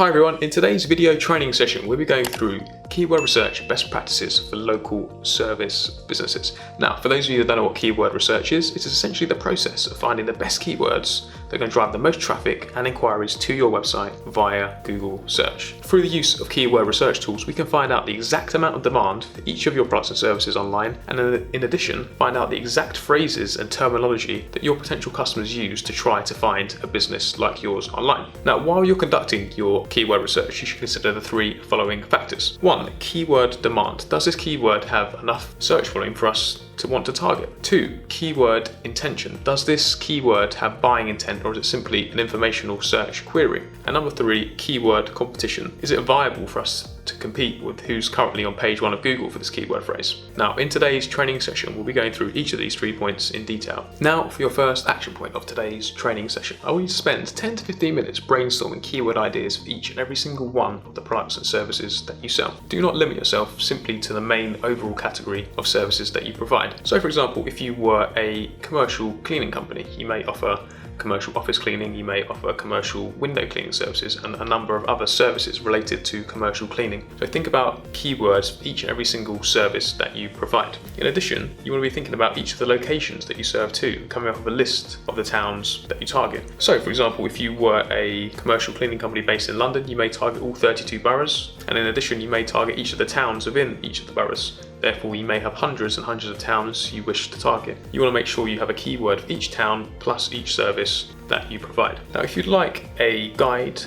Hi everyone, in today's video training session we'll be going through keyword research best practices for local service businesses. Now, for those of you that don't know what keyword research is, it's essentially the process of finding the best keywords that are going to drive the most traffic and inquiries to your website via Google search. Through the use of keyword research tools, we can find out the exact amount of demand for each of your products and services online, and in addition, find out the exact phrases and terminology that your potential customers use to try to find a business like yours online. Now, while you're conducting your keyword research, you should consider the three following factors. 1. Keyword demand. Does this keyword have enough search volume for us to want to target? 2. Keyword intention. Does this keyword have buying intent, or is it simply an informational search query? And number 3, keyword competition. Is it viable for us to compete with who's currently on page 1 of Google for this keyword phrase? Now, in today's training session, we'll be going through each of these 3 points in detail. Now, for your first action point of today's training session, I want you to spend 10 to 15 minutes brainstorming keyword ideas for each and every single one of the products and services that you sell. Do not limit yourself simply to the main overall category of services that you provide. So, for example, if you were a commercial cleaning company, you may offer commercial office cleaning, you may offer commercial window cleaning services, and a number of other services related to commercial cleaning. So think about keywords for each and every single service that you provide. In addition, you want to be thinking about each of the locations that you serve too, coming up with a list of the towns that you target. So, for example, if you were a commercial cleaning company based in London, you may target all 32 boroughs, and in addition, you may target each of the towns within each of the boroughs. Therefore, you may have hundreds and hundreds of towns you wish to target. You want to make sure you have a keyword for each town plus each service that you provide. Now, if you'd like a guide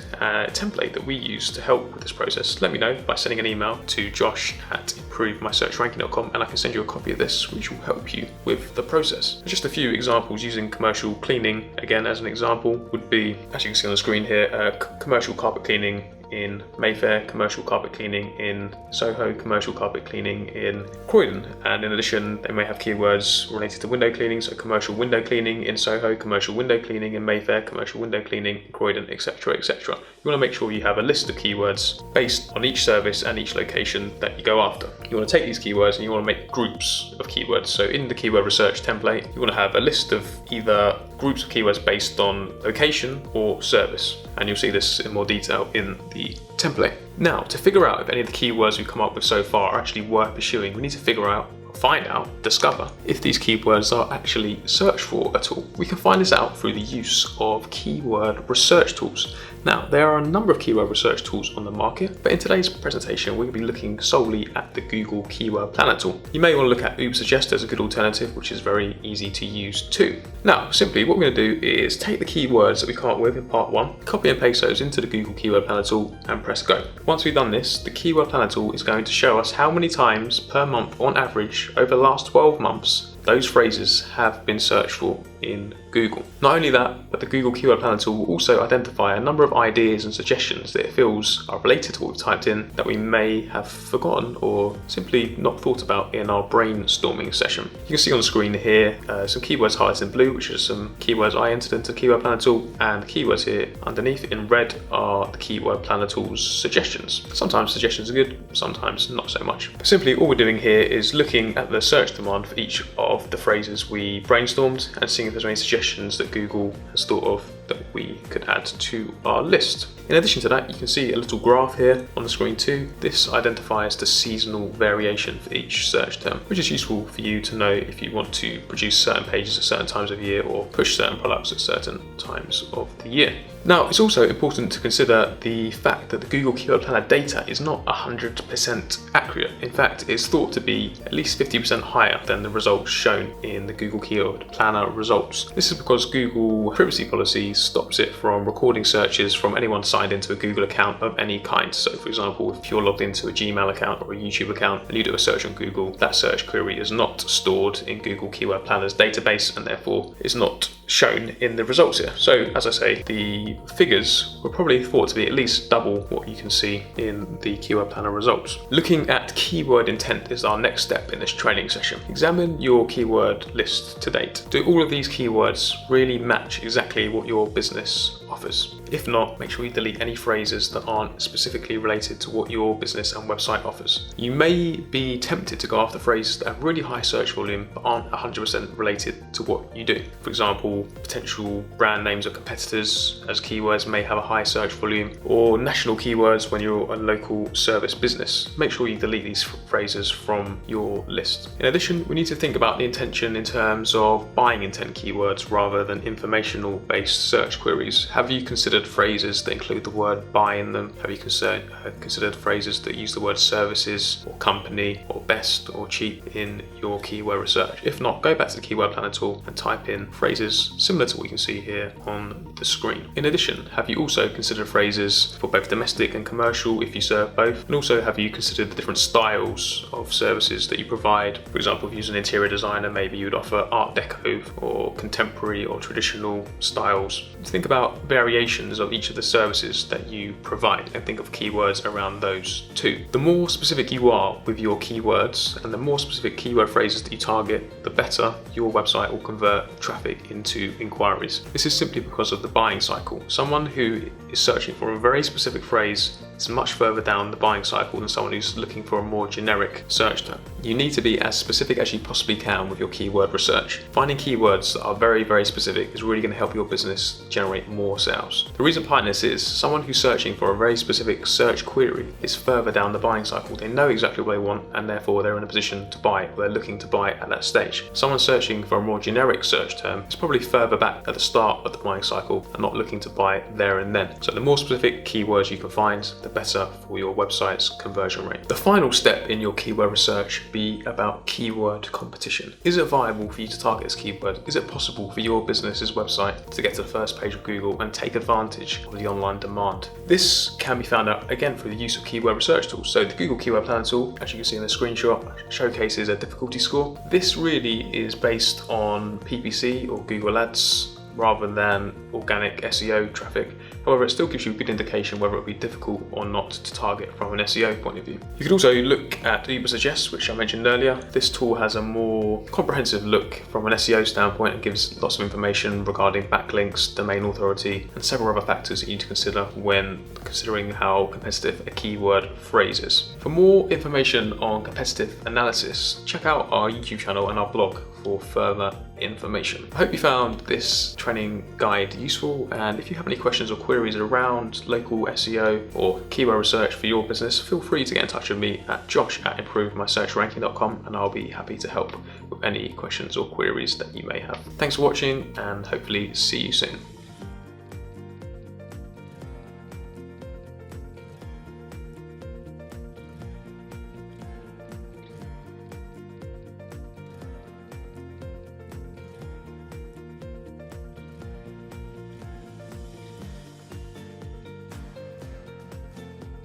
template that we use to help with this process, let me know by sending an email to josh@improvemysearchranking.com, and I can send you a copy of this, which will help you with the process. Just a few examples using commercial cleaning, again, as an example, would be, as you can see on the screen here, commercial carpet cleaning in Mayfair, commercial carpet cleaning in Soho, commercial carpet cleaning in Croydon, and in addition they may have keywords related to window cleaning, so commercial window cleaning in Soho, commercial window cleaning in Mayfair, commercial window cleaning in Croydon, etc, etc. You want to make sure you have a list of keywords based on each service and each location that you go after. You want to take these keywords and you want to make groups of keywords. So in the keyword research template, you want to have a list of either groups of keywords based on location or service, and you'll see this in more detail in the template. Now, to figure out if any of the keywords we've come up with so far are actually worth pursuing, we need to discover if these keywords are actually searched for at all. We can find this out through the use of keyword research tools. Now, there are a number of keyword research tools on the market, but in today's presentation, we're going to be looking solely at the Google Keyword Planner tool. You may want to look at Ubersuggest as a good alternative, which is very easy to use too. Now, simply what we're going to do is take the keywords that we come up with in part 1, copy and paste those into the Google Keyword Planner tool, and press go. Once we've done this, the Keyword Planner tool is going to show us how many times per month on average over the last 12 months those phrases have been searched for in Google. Not only that, but the Google Keyword Planner tool will also identify a number of ideas and suggestions that it feels are related to what we've typed in that we may have forgotten or simply not thought about in our brainstorming session. You can see on the screen here some keywords highlighted in blue, which are some keywords I entered into the Keyword Planner tool, and the keywords here underneath in red are the Keyword Planner tool's suggestions. Sometimes suggestions are good, sometimes not so much. But simply all we're doing here is looking at the search demand for each of the phrases we brainstormed and seeing if there's any suggestions that Google has thought of that we could add to our list. In addition to that, you can see a little graph here on the screen too. This identifies the seasonal variation for each search term, which is useful for you to know if you want to produce certain pages at certain times of year or push certain products at certain times of the year. Now, it's also important to consider the fact that the Google Keyword Planner data is not 100% accurate. In fact, it's thought to be at least 50% higher than the results shown in the Google Keyword Planner results. This is because Google privacy policy stops it from recording searches from anyone signed into a Google account of any kind. So, for example, if you're logged into a Gmail account or a YouTube account and you do a search on Google, that search query is not stored in Google Keyword Planner's database and therefore is not shown in the results here. So, as I say, the figures were probably thought to be at least double what you can see in the Keyword Planner results. Looking at keyword intent is our next step in this training session. Examine your keyword list to date. Do all of these keywords really match exactly what your business offers? If not, make sure you delete any phrases that aren't specifically related to what your business and website offers. You may be tempted to go after phrases that have really high search volume but aren't 100% related to what you do. For example, example, potential brand names of competitors as keywords may have a high search volume, or national keywords when you're a local service business. Make sure you delete these phrases from your list. In addition, we need to think about the intention in terms of buying intent keywords rather than informational based search queries. Have you considered phrases that include the word buy in them? Have you considered phrases that use the word services or company or best or cheap in your keyword research? If not, go back to the keyword planner tool and type in phrases similar to what you can see here on the screen. In addition, have you also considered phrases for both domestic and commercial if you serve both? And also, have you considered the different styles of services that you provide? For example, if you use an interior designer, maybe you'd offer Art Deco or contemporary or traditional styles. Think about variations of each of the services that you provide and think of keywords around those too. The more specific you are with your keywords and the more specific keyword phrases that you target, the better your website will convert traffic into inquiries. This is simply because of the buying cycle. Someone who is searching for a very specific phrase is much further down the buying cycle than someone who's looking for a more generic search term. You need to be as specific as you possibly can with your keyword research. Finding keywords that are very, very specific is really going to help your business generate more sales. The reason behind this is someone who's searching for a very specific search query is further down the buying cycle. They know exactly what they want and therefore they're in a position to buy or they're looking to buy at that stage. Someone searching for a more generic search term is probably further back at the start of the buying cycle and not looking to buy there and then. So the more specific keywords you can find, the better for your website's conversion rate. The final step in your keyword research be about keyword competition. Is it viable for you to target this keyword? Is it possible for your business's website to get to the first page of Google and take advantage of the online demand? This can be found out again through the use of keyword research tools. So the Google Keyword Planner tool, as you can see in the screenshot, showcases a difficulty score. This really is based on PPC or Google Ads rather than organic SEO traffic. However, it still gives you a good indication whether it will be difficult or not to target from an SEO point of view. You can also look at Ubersuggest, which I mentioned earlier. This tool has a more comprehensive look from an SEO standpoint and gives lots of information regarding backlinks, domain authority, and several other factors that you need to consider when considering how competitive a keyword phrase is. For more information on competitive analysis, check out our YouTube channel and our blog for further information. I hope you found this training guide useful, and if you have any questions or queries around local SEO or keyword research for your business, feel free to get in touch with me at josh@improvemysearchranking.com and I'll be happy to help with any questions or queries that you may have. Thanks for watching and hopefully see you soon.